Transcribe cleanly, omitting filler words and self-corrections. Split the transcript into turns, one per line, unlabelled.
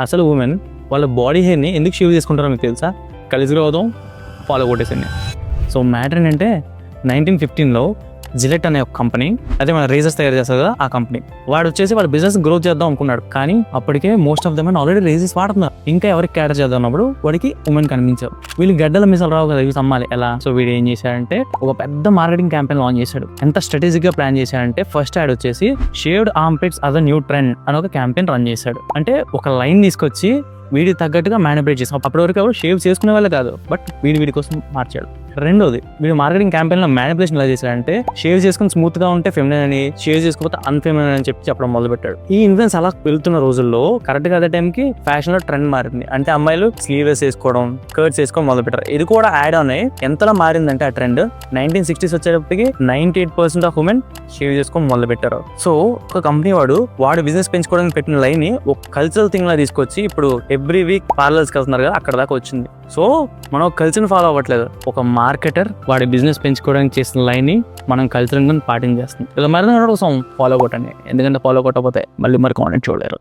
అసలు ఉమెన్ వాళ్ళ బాడీ హెయిర్ని ఎందుకు షేవ్ చేసుకుంటారో మీకు తెలుసా? కలిసి అవుదాం ఫాలో కొట్టేసింది. సో మ్యాటర్ ఏంటంటే 1915లో జిలెట్ అనే ఒక కంపెనీ, అదే మన రేజర్స్ తయారు చేస్తారు కదా ఆ కంపెనీ, వాడు వచ్చేసి వాడు బిజినెస్ గ్రో చేద్దాం అనుకున్నాడు. కానీ అప్పటికే most of them already razor's వాడుతున్నారు. ఇంకా ఎవరికి క్యాటర్ చేద్దాం అన్నప్పుడు వాడికి ఉమెన్ కనిపించారు. వీళ్ళు గడ్డల మిసాలు రావు కదా, ఇవి సమ్మాలి ఎలా? సో వీడు ఏం చేశాడంటే ఒక పెద్ద మార్కెటింగ్ క్యాంపెయిన్ లాంచ్ చేశాడు. ఎంత స్ట్రాటజిక్ గా ప్లాన్ చేశాడంటే ఫస్ట్ యాడ్ వచ్చేసి shaved armpits as a new trend అని ఒక క్యాంపెయిన్ రన్ చేశాడు. అంటే ఒక లైన్ తీసుకొచ్చి వీడికి తగ్గట్టుగా మ్యానిపులేట్ చేసాం. అప్పటి వరకు ఎవరు షేవ్ చేసుకునే వాళ్ళే కాదు, బట్ వీడి కోసం మార్చాడు. రెండోది, వీడు మార్కెటింగ్ క్యాంపెయిన్ లో మ్యానిపులేషన్ ఎలా చేశాడంటే షేవ్ చేసుకుని స్మూత్ గా ఉంటే ఫెమినైన్ అని, షేవ్ చేసుకోకపోతే అన్ఫెమినైన్ అని చెప్పడం మొదలు పెట్టాడు. ఈ ఇన్ఫ్లుయెన్స్ అలా వెళ్తున్న రోజుల్లో కరెక్ట్ గా అదే టైంకి ఫ్యాషన్ లో ట్రెండ్ మారింది. అంటే అమ్మాయిలు స్లీవ్లెస్ వేసుకోవడం, కర్ట్స్ వేసుకోవడం మొదలు పెట్టారు. ఇది కూడా యాడ్ ఆన్ అయ్యి ఎంతలా మారిందంటే ఆ ట్రెండ్ 1960s వచ్చేటప్పటికి 98% ఆఫ్ ఉమెన్ షేవ్ చేసుకొని మొదలు పెట్టారు. సో ఒక కంపెనీ వాడు బిజినెస్ పెంచుకోవడానికి పెట్టిన లైన్ ని ఒక కల్చరల్ థింగ్ లా తీసుకొచ్చి ఇప్పుడు ఎవ్రీ వీక్ పార్లర్స్కి వెళ్తున్నారు కదా, అక్కడ దాకా వచ్చింది. సో మనం కల్చర్ని ఫాలో అవ్వట్లేదు. ఒక మార్కెటర్ వాడి బిజినెస్ పెంచుకోవడానికి చేసిన లైన్ ని మనం కల్చర్ పాటించేస్తుంది. ఇలా మరి కోసం ఫాలో కొట్టండి, ఎందుకంటే ఫాలో కొట్టకపోతే మళ్ళీ మరి కాంటెంట్ చూడలేరు.